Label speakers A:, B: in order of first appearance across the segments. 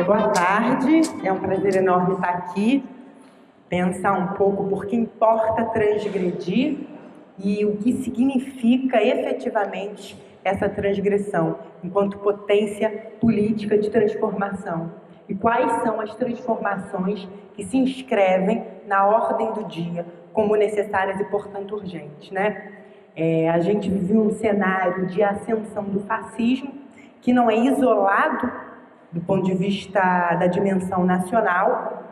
A: Boa tarde, é um prazer enorme estar aqui, pensar um pouco por que importa transgredir e o que significa efetivamente essa transgressão enquanto potência política de transformação e quais são as transformações que se inscrevem na ordem do dia como necessárias e, portanto, urgentes, né? A gente vive um cenário de ascensão do fascismo que não é isolado do ponto de vista da dimensão nacional,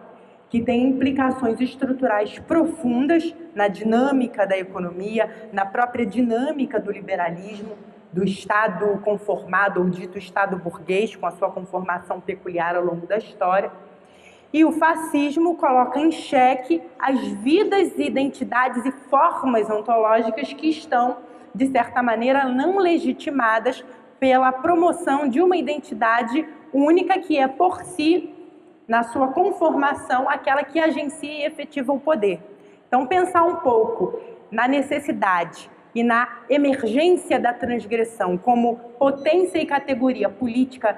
A: que tem implicações estruturais profundas na dinâmica da economia, na própria dinâmica do liberalismo, do Estado conformado ou dito Estado burguês, com a sua conformação peculiar ao longo da história. E o fascismo coloca em xeque as vidas, identidades e formas ontológicas que estão, de certa maneira, não legitimadas pela promoção de uma identidade única que é, por si, na sua conformação, aquela que agencia e efetiva o poder. Então, pensar um pouco na necessidade e na emergência da transgressão como potência e categoria política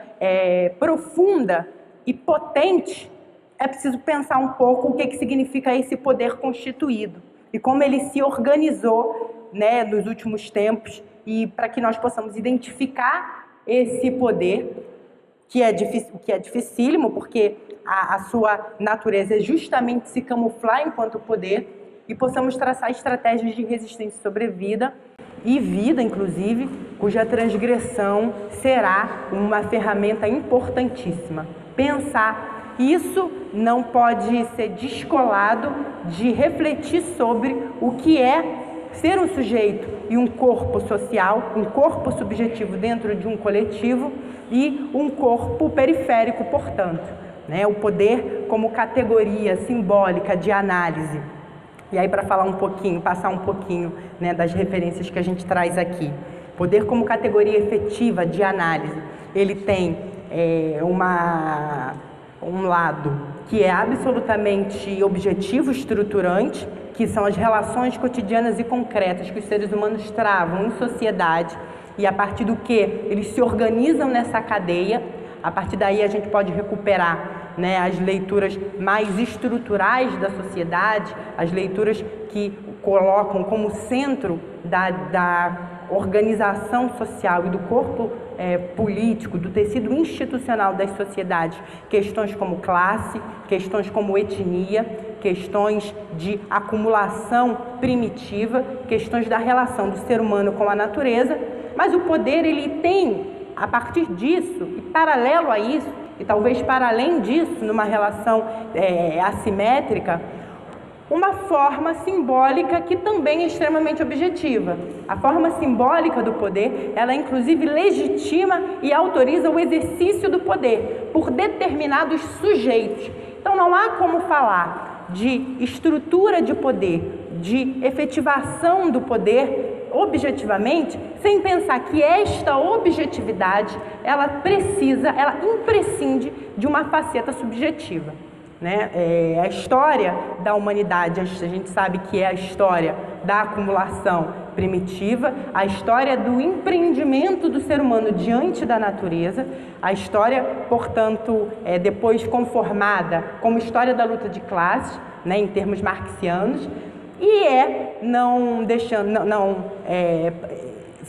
A: profunda e potente, é preciso pensar um pouco o que significa esse poder constituído e como ele se organizou, né, nos últimos tempos, e para que nós possamos identificar esse poder, que é dificílimo, porque a sua natureza é justamente se camuflar enquanto poder, e possamos traçar estratégias de resistência e sobrevida, e vida, inclusive, cuja transgressão será uma ferramenta importantíssima. Pensar isso não pode ser descolado de refletir sobre o que é ser um sujeito e um corpo social, um corpo subjetivo dentro de um coletivo e um corpo periférico, portanto, né? O poder como categoria simbólica de análise. E aí, para falar um pouquinho, passar um pouquinho, né, das referências que a gente traz aqui. Poder como categoria efetiva de análise, ele tem um lado que é absolutamente objetivo, estruturante, que são as relações cotidianas e concretas que os seres humanos travam em sociedade, e a partir do que eles se organizam nessa cadeia, a partir daí a gente pode recuperar, né, as leituras mais estruturais da sociedade, as leituras que colocam como centro da organização social e do corpo político, do tecido institucional das sociedades, questões como classe, questões como etnia, questões de acumulação primitiva, questões da relação do ser humano com a natureza, mas o poder ele tem, a partir disso, e paralelo a isso, e talvez para além disso, numa relação assimétrica, uma forma simbólica que também é extremamente objetiva. A forma simbólica do poder, ela inclusive legitima e autoriza o exercício do poder por determinados sujeitos. Então não há como falar de estrutura de poder, de efetivação do poder objetivamente, sem pensar que esta objetividade, ela imprescinde de uma faceta subjetiva. Né? A história da humanidade, a gente sabe que é a história da acumulação primitiva, a história do empreendimento do ser humano diante da natureza, a história, portanto, depois conformada como história da luta de classes, né, em termos marxianos, e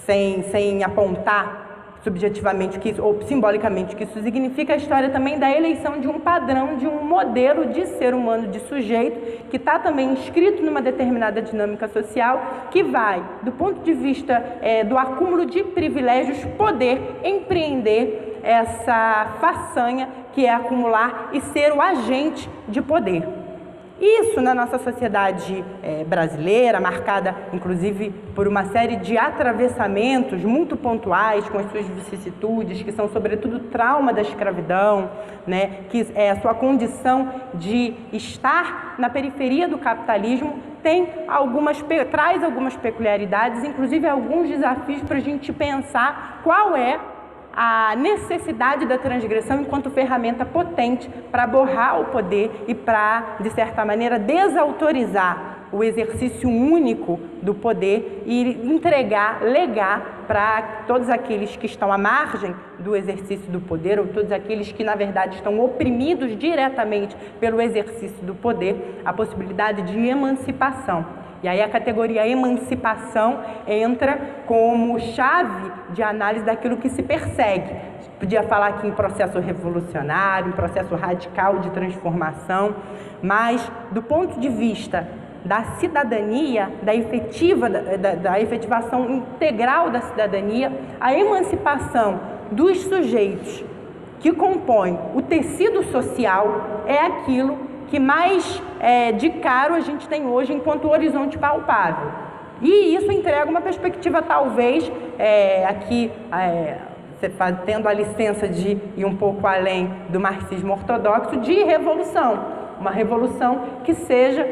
A: sem apontar subjetivamente ou simbolicamente o que isso significa, a história também da eleição de um padrão, de um modelo de ser humano, de sujeito, que está também inscrito numa determinada dinâmica social, que vai, do ponto de vista do acúmulo de privilégios, poder empreender essa façanha que é acumular e ser o agente de poder. Isso na nossa sociedade brasileira, marcada inclusive por uma série de atravessamentos muito pontuais com as suas vicissitudes, que são sobretudo o trauma da escravidão, né, que é a sua condição de estar na periferia do capitalismo, traz algumas peculiaridades, inclusive alguns desafios para a gente pensar qual é a necessidade da transgressão enquanto ferramenta potente para borrar o poder e para, de certa maneira, desautorizar o exercício único do poder e entregar, legar para todos aqueles que estão à margem do exercício do poder, ou todos aqueles que, na verdade, estão oprimidos diretamente pelo exercício do poder, a possibilidade de emancipação. E aí a categoria emancipação entra como chave de análise daquilo que se persegue. Podia falar aqui em processo revolucionário, em processo radical de transformação, mas do ponto de vista da cidadania, da efetivação integral da cidadania, a emancipação dos sujeitos que compõem o tecido social é aquilo que mais de caro a gente tem hoje enquanto horizonte palpável. E isso entrega uma perspectiva, talvez, aqui, você tendo a licença de ir um pouco além do marxismo ortodoxo, de revolução. Uma revolução que seja,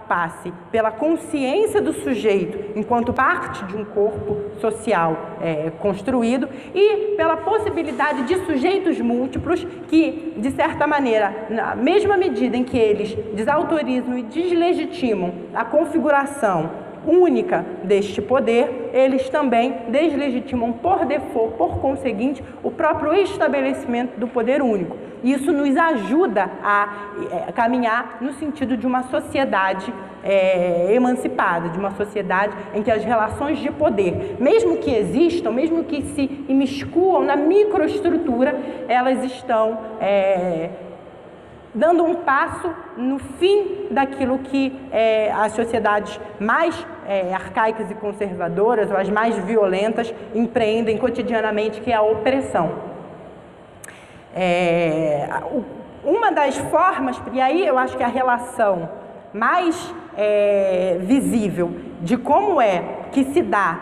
A: passe pela consciência do sujeito enquanto parte de um corpo social construído e pela possibilidade de sujeitos múltiplos que, de certa maneira, na mesma medida em que eles desautorizam e deslegitimam a configuração única deste poder, eles também deslegitimam por default, por conseguinte, o próprio estabelecimento do poder único. Isso nos ajuda a caminhar no sentido de uma sociedade emancipada, de uma sociedade em que as relações de poder, mesmo que existam, mesmo que se imiscuam na microestrutura, elas estão dando um passo no fim daquilo que as sociedades mais arcaicas e conservadoras, ou as mais violentas, empreendem cotidianamente, que é a opressão. Uma das formas, e aí eu acho que a relação mais visível de como é que se dá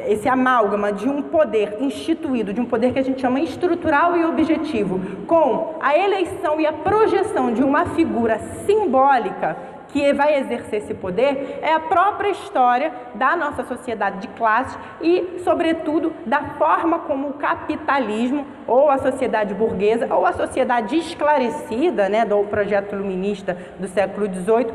A: esse amálgama de um poder instituído, de um poder que a gente chama estrutural e objetivo, com a eleição e a projeção de uma figura simbólica que vai exercer esse poder, é a própria história da nossa sociedade de classe e, sobretudo, da forma como o capitalismo, ou a sociedade burguesa, ou a sociedade esclarecida, do projeto iluminista do século XVIII,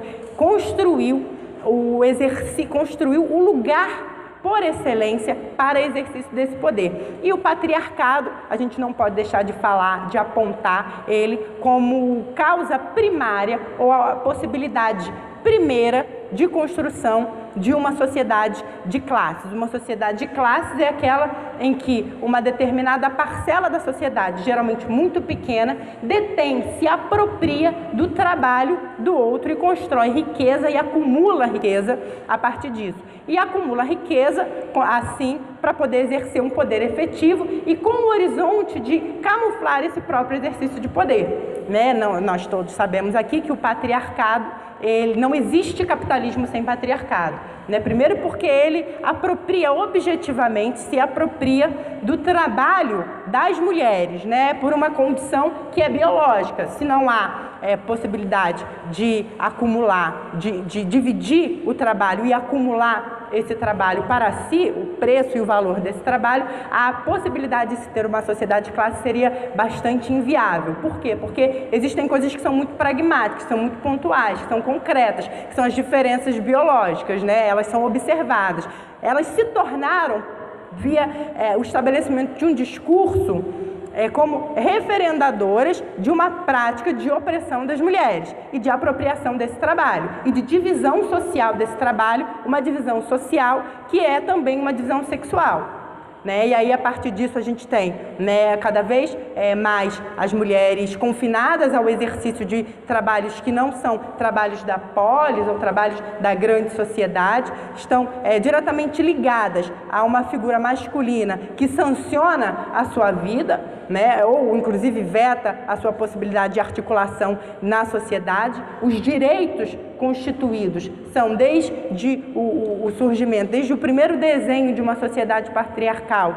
A: construiu o lugar por excelência para exercício desse poder. E o patriarcado, a gente não pode deixar de falar, de apontar ele como causa primária ou a possibilidade primeira de construção de uma sociedade de classes. Uma sociedade de classes é aquela em que uma determinada parcela da sociedade, geralmente muito pequena, detém, se apropria do trabalho do outro e constrói riqueza e acumula riqueza a partir disso. E acumula riqueza, assim, para poder exercer um poder efetivo e com o horizonte de camuflar esse próprio exercício de poder. Nós todos sabemos aqui que o patriarcado, não existe capitalismo sem patriarcado. Primeiro porque ele apropria objetivamente, se apropria do trabalho das mulheres, por uma condição que é biológica. Se não há possibilidade de acumular, de dividir o trabalho e acumular esse trabalho para si, o preço e o valor desse trabalho, a possibilidade de se ter uma sociedade de classe seria bastante inviável. Por quê? Porque existem coisas que são muito pragmáticas, que são muito pontuais, que são concretas, que são as diferenças biológicas, elas são observadas. Elas se tornaram, via o estabelecimento de um discurso, como referendadoras de uma prática de opressão das mulheres e de apropriação desse trabalho e de divisão social desse trabalho, uma divisão social que é também uma divisão sexual. E aí, a partir disso, a gente tem cada vez mais as mulheres confinadas ao exercício de trabalhos que não são trabalhos da polis ou trabalhos da grande sociedade, estão diretamente ligadas a uma figura masculina que sanciona a sua vida, ou inclusive veta a sua possibilidade de articulação na sociedade. Os direitos constituídos são desde o surgimento, desde o primeiro desenho de uma sociedade patriarcal,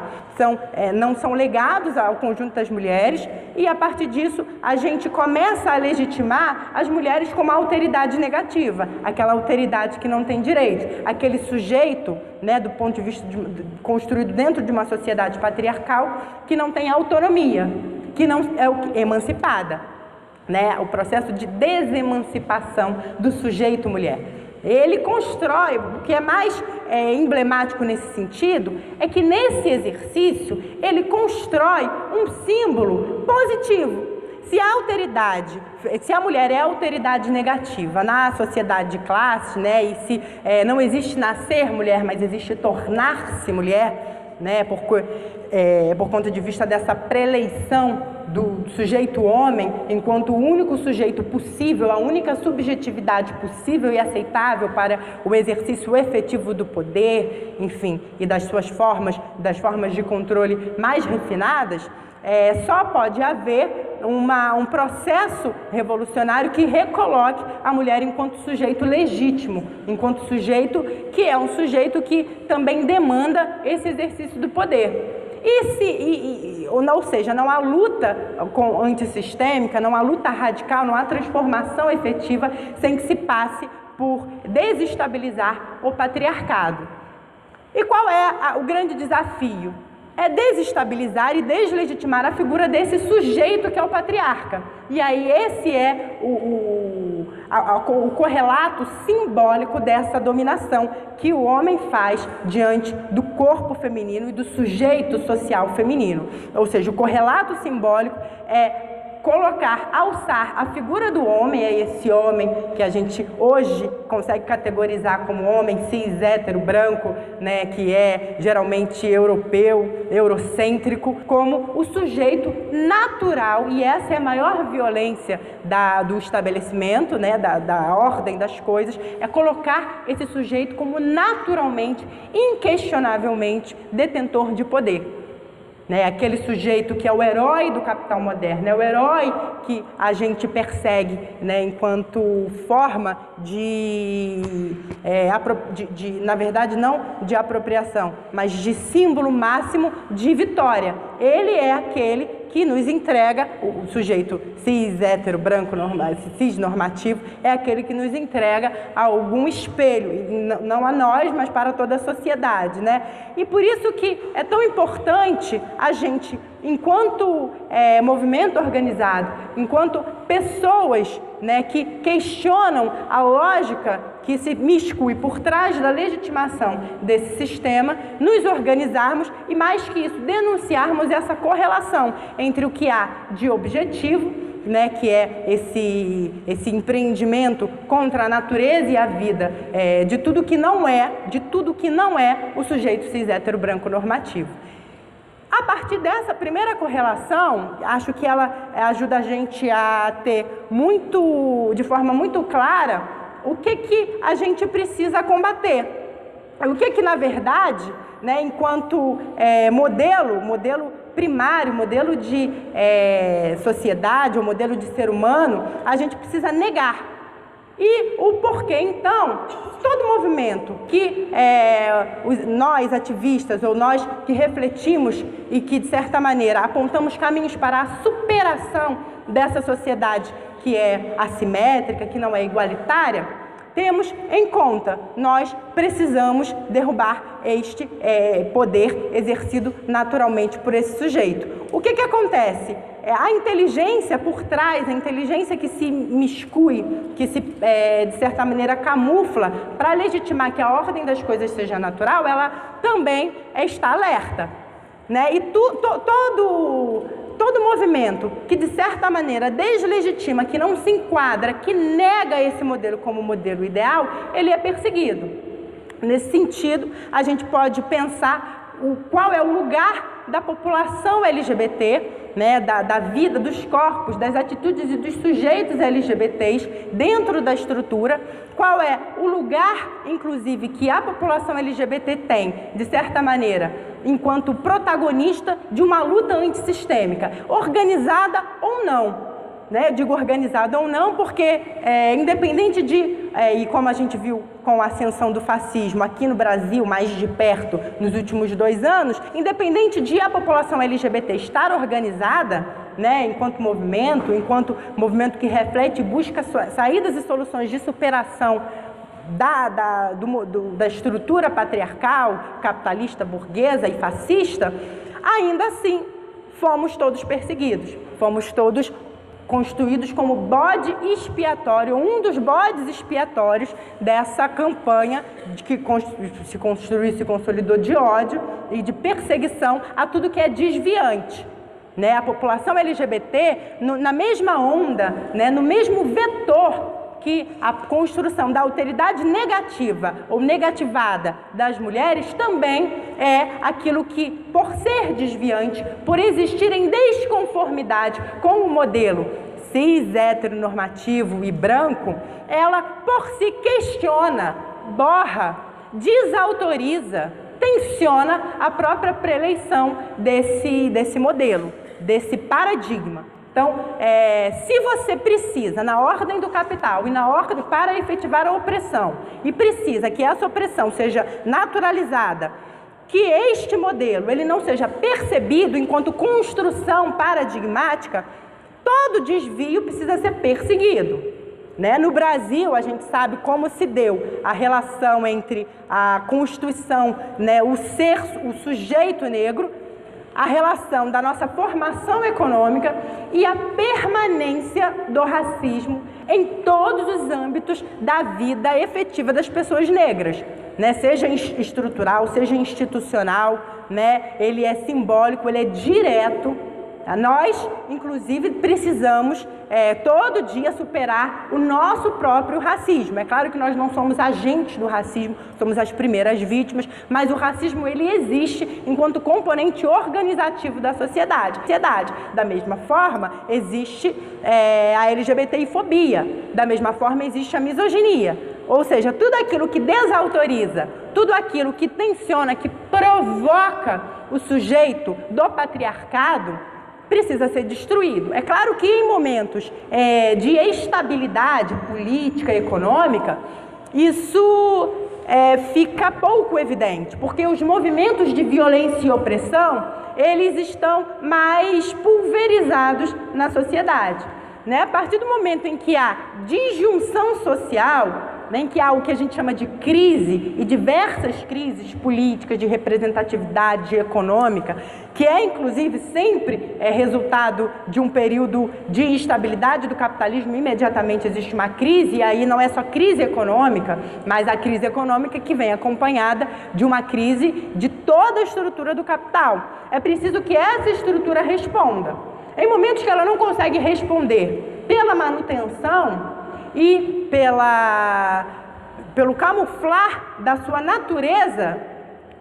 A: não são legados ao conjunto das mulheres, e a partir disso a gente começa a legitimar as mulheres como a alteridade negativa, aquela alteridade que não tem direito, aquele sujeito, do ponto de vista construído dentro de uma sociedade patriarcal, que não tem autonomia, que não é emancipada. né, o processo de desemancipação do sujeito mulher. Ele constrói, o que é mais emblemático nesse sentido, é que nesse exercício ele constrói um símbolo positivo. Se a mulher é autoridade negativa na sociedade de classe, né, e se não existe nascer mulher, mas existe tornar-se mulher, né, por conta de vista dessa preleição do sujeito homem enquanto o único sujeito possível, a única subjetividade possível e aceitável para o exercício efetivo do poder, enfim, e das formas de controle mais refinadas, só pode haver um processo revolucionário que recoloque a mulher enquanto sujeito legítimo, enquanto sujeito que é um sujeito que também demanda esse exercício do poder. Ou seja, não há luta antissistêmica, não há luta radical, não há transformação efetiva sem que se passe por desestabilizar o patriarcado. E qual é o grande desafio? É desestabilizar e deslegitimar a figura desse sujeito que é o patriarca. E aí esse é o correlato simbólico dessa dominação que o homem faz diante do corpo feminino e do sujeito social feminino. Ou seja, o correlato simbólico é alçar a figura do homem, é esse homem que a gente hoje consegue categorizar como homem cis, hétero, branco, né, que é geralmente europeu, eurocêntrico, como o sujeito natural, e essa é a maior violência do estabelecimento, né, da ordem das coisas, é colocar esse sujeito como naturalmente, inquestionavelmente detentor de poder. Aquele sujeito que é o herói do capital moderno, é o herói que a gente persegue, né, enquanto forma na verdade não de apropriação, mas de símbolo máximo de vitória. Ele é aquele que nos entrega, o sujeito cis, hétero, branco, cis normativo, é aquele que nos entrega algum espelho, não a nós, mas para toda a sociedade, né? E por isso que é tão importante a gente, enquanto movimento organizado, enquanto pessoas, né, que questionam a lógica que se miscui por trás da legitimação desse sistema, nos organizarmos e, mais que isso, denunciarmos essa correlação entre o que há de objetivo, né, que é esse empreendimento contra a natureza e a vida, de tudo que não é o sujeito cis, hétero, branco normativo. A partir dessa primeira correlação, acho que ela ajuda a gente a ter de forma muito clara o que a gente precisa combater. O que na verdade, né, enquanto modelo primário, modelo de sociedade ou modelo de ser humano, a gente precisa negar. E o porquê, então, todo movimento que nós ativistas ou nós que refletimos e que, de certa maneira, apontamos caminhos para a superação dessa sociedade que é assimétrica, que não é igualitária, temos em conta, nós precisamos derrubar este poder exercido naturalmente por esse sujeito. O que acontece? A inteligência por trás, a inteligência que se miscui, que se, de certa maneira, camufla para legitimar que a ordem das coisas seja natural, ela também está alerta, né? E todo movimento que, de certa maneira, deslegitima, que não se enquadra, que nega esse modelo como modelo ideal, ele é perseguido. Nesse sentido, a gente pode pensar qual é o lugar da população LGBT, né, da vida, dos corpos, das atitudes e dos sujeitos LGBTs dentro da estrutura, qual é o lugar, inclusive, que a população LGBT tem, de certa maneira, enquanto protagonista de uma luta antissistêmica, organizada ou não. Né? Eu digo organizada ou não porque, independente e como a gente viu com a ascensão do fascismo aqui no Brasil, mais de perto, nos últimos 2 anos, independente de a população LGBT estar organizada, né, enquanto movimento que reflete e busca saídas e soluções de superação da estrutura patriarcal, capitalista, burguesa e fascista, ainda assim fomos todos perseguidos, fomos todos constituídos como bode expiatório, um dos bodes expiatórios dessa campanha que se construiu e se consolidou de ódio e de perseguição a tudo que é desviante. Né? A população LGBT, na mesma onda, né? No mesmo vetor que a construção da alteridade negativa ou negativada das mulheres também é aquilo que, por ser desviante, por existir em desconformidade com o modelo cis, heteronormativo e branco, ela por si questiona, borra, desautoriza, tensiona a própria preleição desse modelo, desse paradigma. Então, se você precisa, na ordem do capital e na ordem para efetivar a opressão, e precisa que essa opressão seja naturalizada, que este modelo ele não seja percebido enquanto construção paradigmática, todo desvio precisa ser perseguido. Né? No Brasil, a gente sabe como se deu a relação entre a Constituição, né, o sujeito negro, a relação da nossa formação econômica e a permanência do racismo em todos os âmbitos da vida efetiva das pessoas negras, né? Seja estrutural, seja institucional, né? Ele é simbólico, ele é direto. Nós, inclusive, precisamos todo dia superar o nosso próprio racismo. É claro que nós não somos agentes do racismo, somos as primeiras vítimas, mas o racismo ele existe enquanto componente organizativo da sociedade. Da mesma forma, existe a LGBTI-fobia, da mesma forma existe a misoginia. Ou seja, tudo aquilo que desautoriza, tudo aquilo que tensiona, que provoca o sujeito do patriarcado, precisa ser destruído. É claro que em momentos de estabilidade política e econômica, isso fica pouco evidente, porque os movimentos de violência e opressão, eles estão mais pulverizados na sociedade. Né? A partir do momento em que há disjunção social, né, em que há o que a gente chama de crise e diversas crises políticas, de representatividade econômica, que é inclusive sempre resultado de um período de instabilidade do capitalismo, imediatamente existe uma crise, e aí não é só crise econômica, mas a crise econômica que vem acompanhada de uma crise de toda a estrutura do capital. É preciso que essa estrutura responda. Em momentos que ela não consegue responder pela manutenção e pelo camuflar da sua natureza,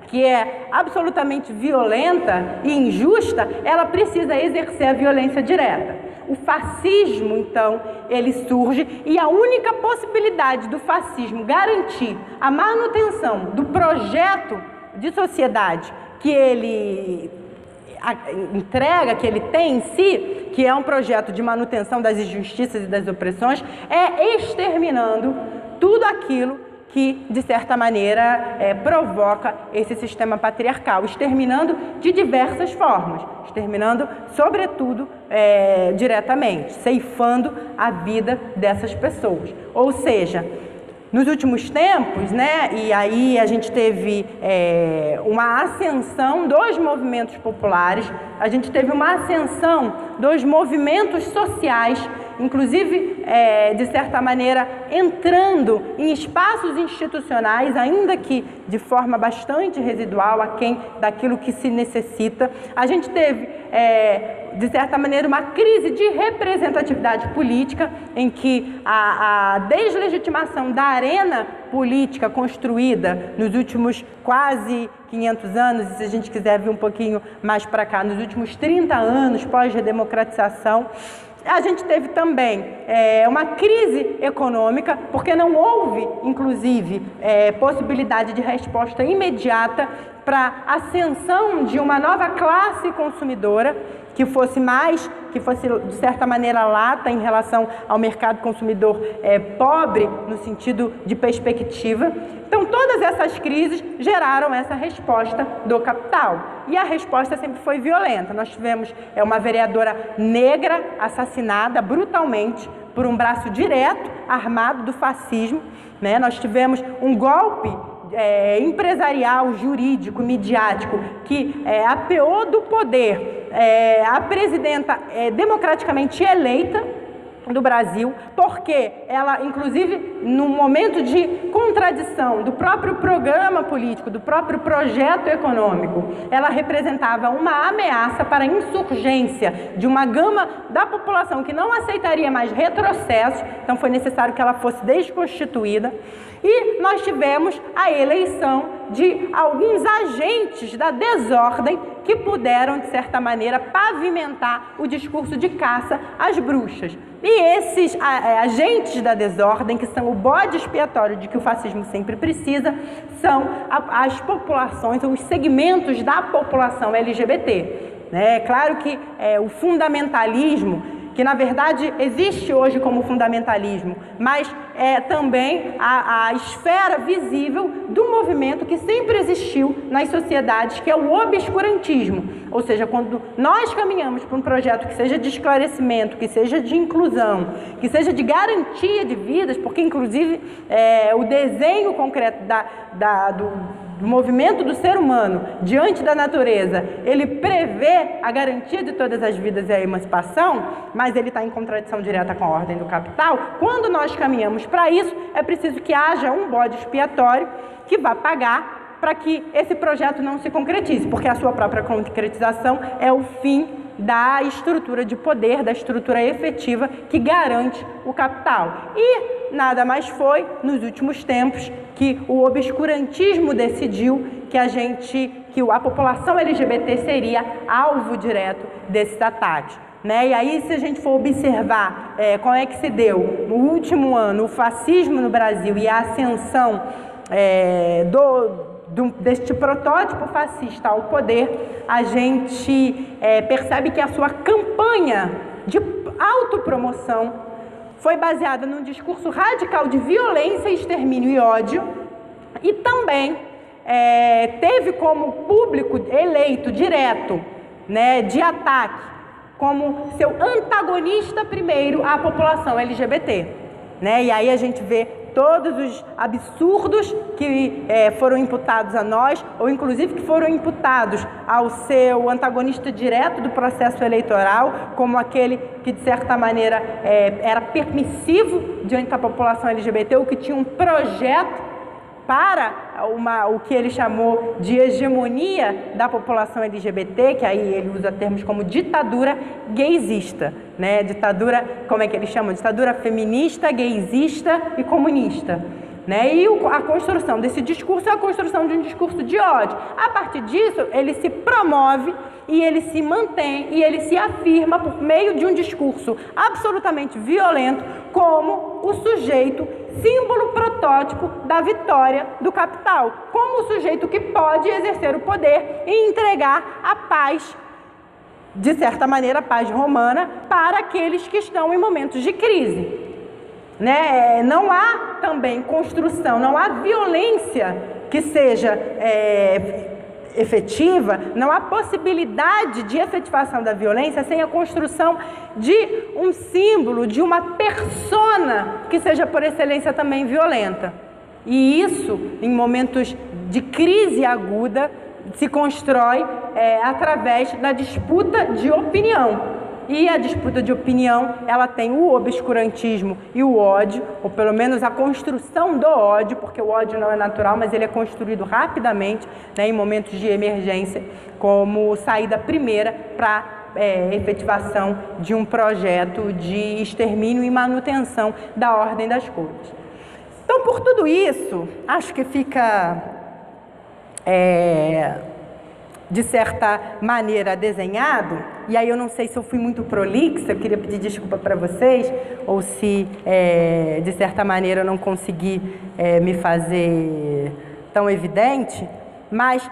A: que é absolutamente violenta e injusta, ela precisa exercer a violência direta. O fascismo, então, ele surge e a única possibilidade do fascismo garantir a manutenção do projeto de sociedade que ele entrega, que ele tem em si, que é um projeto de manutenção das injustiças e das opressões, é exterminando tudo aquilo que, de certa maneira, provoca esse sistema patriarcal, exterminando de diversas formas, exterminando, sobretudo, diretamente, ceifando a vida dessas pessoas. Ou seja, nos últimos tempos, né, e aí a gente teve uma ascensão dos movimentos populares, a gente teve uma ascensão dos movimentos sociais, inclusive, de certa maneira, entrando em espaços institucionais, ainda que de forma bastante residual, aquém daquilo que se necessita. A gente teve, de certa maneira, uma crise de representatividade política, em que a deslegitimação da arena política construída nos últimos quase 500 anos, e se a gente quiser vir um pouquinho mais para cá, nos últimos 30 anos pós-redemocratização, a gente teve também uma crise econômica, porque não houve, inclusive, possibilidade de resposta imediata para a ascensão de uma nova classe consumidora que fosse de certa maneira lata em relação ao mercado consumidor pobre no sentido de perspectiva. Então todas essas crises geraram essa resposta do capital e a resposta sempre foi violenta. Nós tivemos uma vereadora negra assassinada brutalmente por um braço direto armado do fascismo, né? Nós tivemos um golpe empresarial, jurídico, midiático que apeou do poder a presidenta democraticamente eleita do Brasil, porque ela, inclusive, num momento de contradição do próprio programa político, do próprio projeto econômico, ela representava uma ameaça para a insurgência de uma gama da população que não aceitaria mais retrocessos, então foi necessário que ela fosse desconstituída. E nós tivemos a eleição de alguns agentes da desordem que puderam, de certa maneira, pavimentar o discurso de caça às bruxas. E esses agentes da desordem, que são o bode expiatório de que o fascismo sempre precisa, são as populações, os segmentos da população LGBT. É claro que o fundamentalismo, que na verdade existe hoje como fundamentalismo, mas é também a esfera visível do movimento que sempre existiu nas sociedades, que é o obscurantismo. Ou seja, quando nós caminhamos para um projeto que seja de esclarecimento, que seja de inclusão, que seja de garantia de vidas, porque inclusive o desenho concreto do movimento do ser humano diante da natureza, ele prevê a garantia de todas as vidas e a emancipação, mas ele está em contradição direta com a ordem do capital. Quando nós caminhamos para isso, é preciso que haja um bode expiatório que vá pagar para que esse projeto não se concretize, porque a sua própria concretização é o fim da estrutura de poder, da estrutura efetiva que garante o capital. E nada mais foi, nos últimos tempos, que o obscurantismo decidiu que a população LGBT seria alvo direto desses ataques. E aí, se a gente for observar como é que se deu no último ano o fascismo no Brasil e a ascensão deste protótipo fascista ao poder, a gente percebe que a sua campanha de autopromoção foi baseada num discurso radical de violência, extermínio e ódio, e também teve como público eleito direto, de ataque, como seu antagonista primeiro a população LGBT. E aí a gente vê todos os absurdos que foram imputados a nós, ou inclusive que foram imputados ao seu antagonista direto do processo eleitoral, como aquele que, de certa maneira, era permissivo diante da população LGBT, ou que tinha um projeto para o que ele chamou de hegemonia da população LGBT, que aí ele usa termos como ditadura gaysista, ditadura, como é que ele chama? Ditadura feminista, gaysista e comunista. E a construção desse discurso é a construção de um discurso de ódio. A partir disso, ele se promove e ele se mantém e ele se afirma por meio de um discurso absolutamente violento como o sujeito, símbolo protótipo da vitória do capital, como o sujeito que pode exercer o poder e entregar a paz, de certa maneira, a paz romana, para aqueles que estão em momentos de crise. Não há também construção, não há violência que seja efetiva, não há possibilidade de efetivação da violência sem a construção de um símbolo, de uma persona que seja por excelência também violenta. E isso, em momentos de crise aguda, se constrói através da disputa de opinião. E a disputa de opinião, ela tem o obscurantismo e o ódio, ou pelo menos a construção do ódio, porque o ódio não é natural, mas ele é construído rapidamente, em momentos de emergência, como saída primeira para efetivação de um projeto de extermínio e manutenção da ordem das coisas. Então, por tudo isso, acho que fica, de certa maneira, desenhado, e aí eu não sei se eu fui muito prolixa, eu queria pedir desculpa para vocês, ou se, de certa maneira, eu não consegui me fazer tão evidente, mas,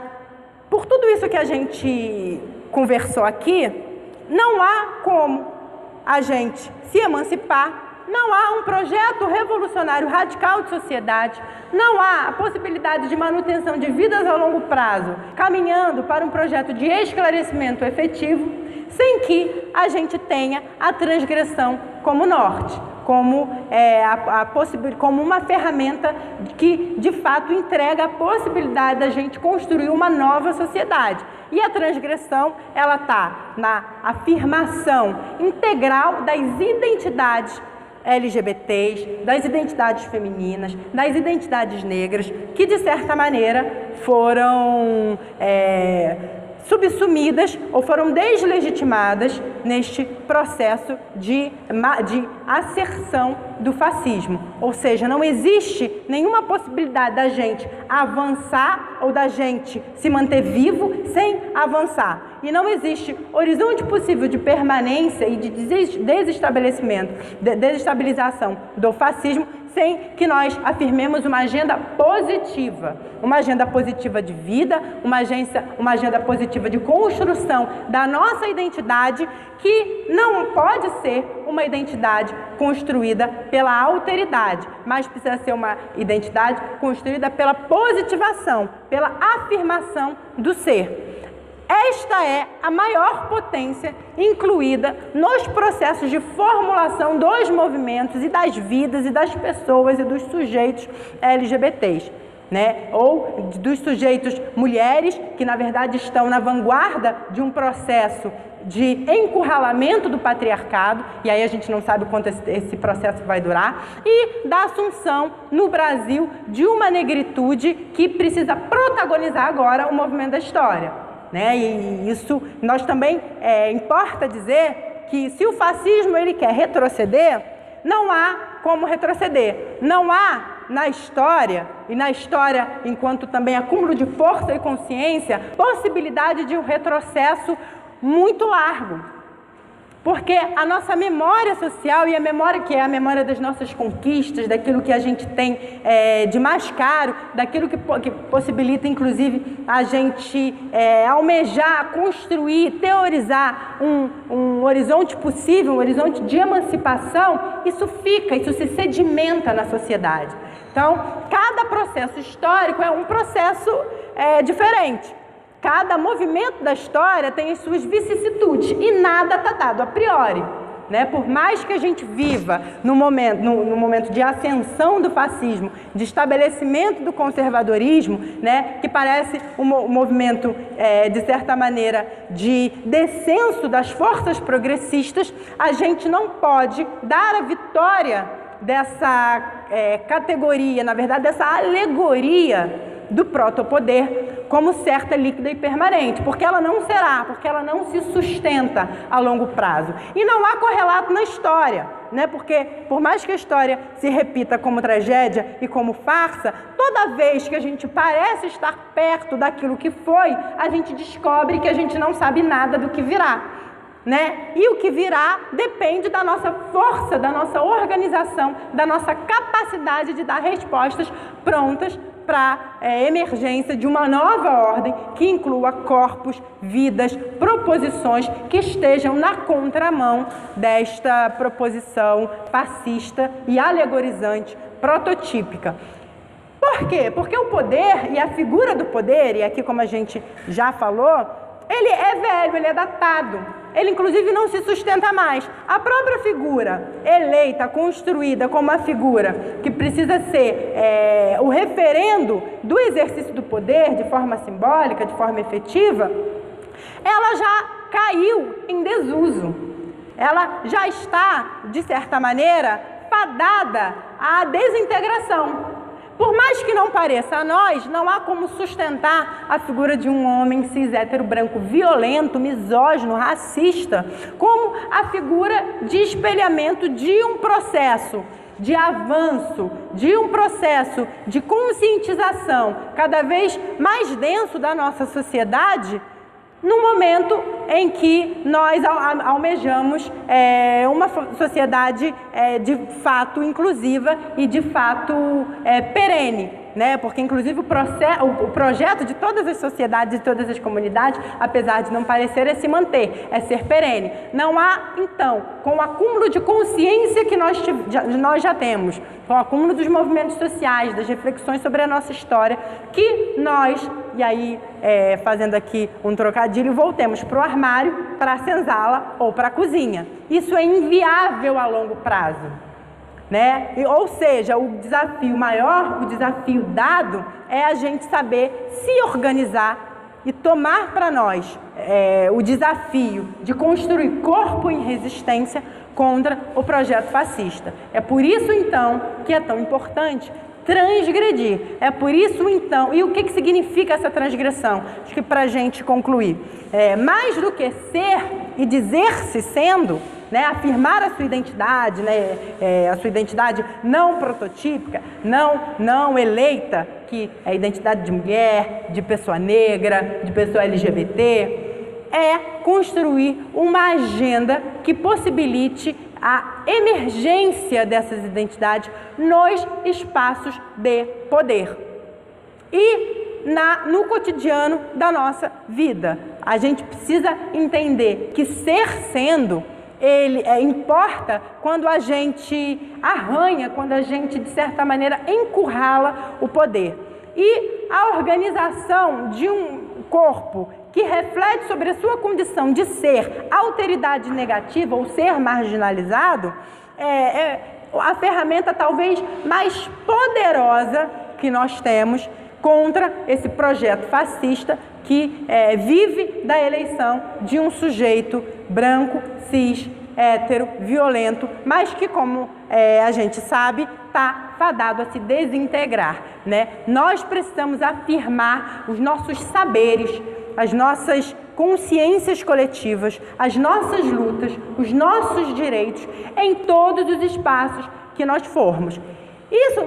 A: por tudo isso que a gente conversou aqui, não há como a gente se emancipar, não há um projeto revolucionário radical de sociedade, não há a possibilidade de manutenção de vidas a longo prazo, caminhando para um projeto de esclarecimento efetivo, sem que a gente tenha a transgressão como norte, como, como uma ferramenta que, de fato, entrega a possibilidade da gente construir uma nova sociedade. E a transgressão, ela está na afirmação integral das identidades LGBTs, das identidades femininas, das identidades negras, que, de certa maneira, foram subsumidas ou foram deslegitimadas neste processo de asserção do fascismo. Ou seja, não existe nenhuma possibilidade da gente avançar ou da gente se manter vivo sem avançar. E não existe horizonte possível de permanência e de desestabilização do fascismo sem que nós afirmemos uma agenda positiva de vida, uma agenda positiva de construção da nossa identidade, que não pode ser uma identidade construída pela alteridade, mas precisa ser uma identidade construída pela positivação, pela afirmação do ser. Esta é a maior potência incluída nos processos de formulação dos movimentos e das vidas e das pessoas e dos sujeitos LGBTs, né? Ou dos sujeitos mulheres que, na verdade, estão na vanguarda de um processo de encurralamento do patriarcado, e aí a gente não sabe quanto esse processo vai durar, e da assunção no Brasil de uma negritude que precisa protagonizar agora o movimento da história. Né? E isso nós também importa dizer que se o fascismo ele quer retroceder, não há como retroceder. Não há na história, e na história enquanto também acúmulo de força e consciência, possibilidade de um retrocesso muito largo. Porque a nossa memória social e a memória que é a memória das nossas conquistas, daquilo que a gente tem de mais caro, daquilo que possibilita, inclusive, a gente almejar, construir, teorizar um horizonte possível, um horizonte de emancipação, isso se sedimenta na sociedade. Então, cada processo histórico é um processo diferente. Cada movimento da história tem as suas vicissitudes e nada está dado a priori. Né? Por mais que a gente viva no momento de ascensão do fascismo, de estabelecimento do conservadorismo, né? Que parece um movimento, de certa maneira, de descenso das forças progressistas, a gente não pode dar a vitória dessa categoria, na verdade, dessa alegoria do protopoder como certa, líquida e permanente, porque ela não será, porque ela não se sustenta a longo prazo. E não há correlato na história, né? Porque por mais que a história se repita como tragédia e como farsa, toda vez que a gente parece estar perto daquilo que foi, a gente descobre que a gente não sabe nada do que virá. Né? E o que virá depende da nossa força, da nossa organização, da nossa capacidade de dar respostas prontas para a emergência de uma nova ordem que inclua corpos, vidas, proposições que estejam na contramão desta proposição fascista e alegorizante, prototípica. Por quê? Porque o poder e a figura do poder, e aqui como a gente já falou, ele é velho, ele é datado. Ele, inclusive, não se sustenta mais. A própria figura eleita, construída como uma figura que precisa ser o referendo do exercício do poder de forma simbólica, de forma efetiva, ela já caiu em desuso. Ela já está, de certa maneira, fadada à desintegração. Por mais que não pareça a nós, não há como sustentar a figura de um homem cis hétero branco violento, misógino, racista, como a figura de espelhamento de um processo de avanço, de um processo de conscientização cada vez mais denso da nossa sociedade, no momento em que nós almejamos uma sociedade de fato inclusiva e de fato perene, né? Porque inclusive o projeto de todas as sociedades e todas as comunidades, apesar de não parecer, é se manter, é ser perene. Não há, então, com o acúmulo de consciência que nós já temos, com o acúmulo dos movimentos sociais, das reflexões sobre a nossa história, que nós, e aí fazendo aqui um trocadilho, voltemos para o armário, para a senzala ou para a cozinha. Isso é inviável a longo prazo. né? Ou seja, o desafio maior, o desafio dado, é a gente saber se organizar e tomar para nós o desafio de construir corpo em resistência contra o projeto fascista. É por isso, então, que é tão importante transgredir. É por isso, então, e o que significa essa transgressão? Acho que para a gente concluir, mais do que ser e dizer-se sendo, né, afirmar a sua identidade, né, a sua identidade não prototípica, não eleita, que é a identidade de mulher, de pessoa negra, de pessoa LGBT, é construir uma agenda que possibilite a emergência dessas identidades nos espaços de poder e no cotidiano da nossa vida. A gente precisa entender que ser sendo, ele importa quando a gente arranha, quando a gente, de certa maneira, encurrala o poder. E a organização de um corpo que reflete sobre a sua condição de ser alteridade negativa ou ser marginalizado, é a ferramenta talvez mais poderosa que nós temos contra esse projeto fascista que vive da eleição de um sujeito branco, cis, hétero, violento, mas que, como a gente sabe, está fadado a se desintegrar, né? Nós precisamos afirmar os nossos saberes, as nossas consciências coletivas, as nossas lutas, os nossos direitos em todos os espaços que nós formos. Isso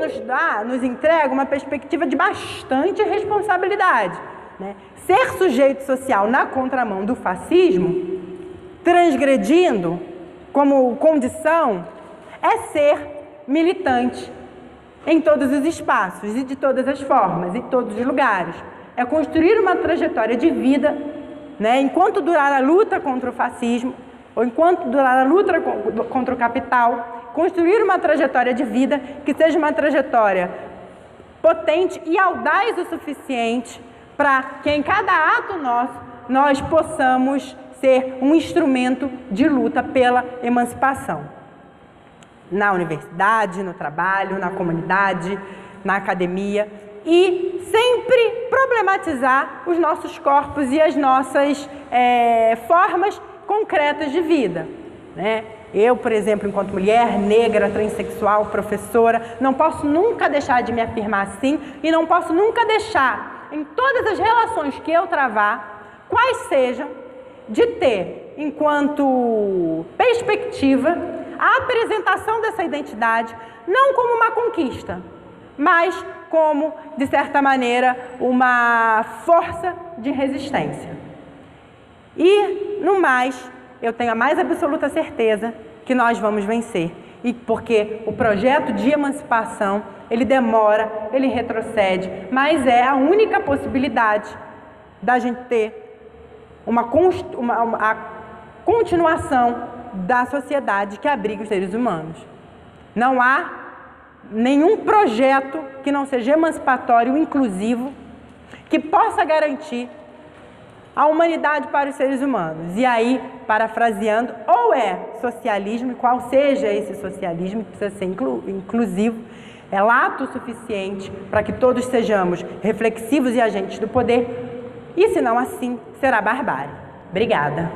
A: nos entrega uma perspectiva de bastante responsabilidade, né? Ser sujeito social na contramão do fascismo, transgredindo como condição, é ser militante em todos os espaços e de todas as formas, em todos os lugares. É construir uma trajetória de vida, né? Enquanto durar a luta contra o fascismo, ou enquanto durar a luta contra o capital, construir uma trajetória de vida que seja uma trajetória potente e audaz o suficiente para que em cada ato nosso nós possamos ser um instrumento de luta pela emancipação. Na universidade, no trabalho, na comunidade, na academia, e sempre problematizar os nossos corpos e as nossas formas concretas de vida, né? Eu, por exemplo, enquanto mulher negra, transexual, professora, não posso nunca deixar de me afirmar assim e não posso nunca deixar, em todas as relações que eu travar, quais sejam, de ter, enquanto perspectiva, a apresentação dessa identidade não como uma conquista, mas como, de certa maneira, uma força de resistência. E, no mais, eu tenho a mais absoluta certeza que nós vamos vencer. E porque o projeto de emancipação, ele demora, ele retrocede, mas é a única possibilidade da gente ter a continuação da sociedade que abriga os seres humanos. Não há nenhum projeto que não seja emancipatório, inclusivo, que possa garantir a humanidade para os seres humanos. E aí, parafraseando, ou é socialismo, e qual seja esse socialismo, que precisa ser inclusivo, é lato o suficiente para que todos sejamos reflexivos e agentes do poder, e se não assim, será barbárie. Obrigada.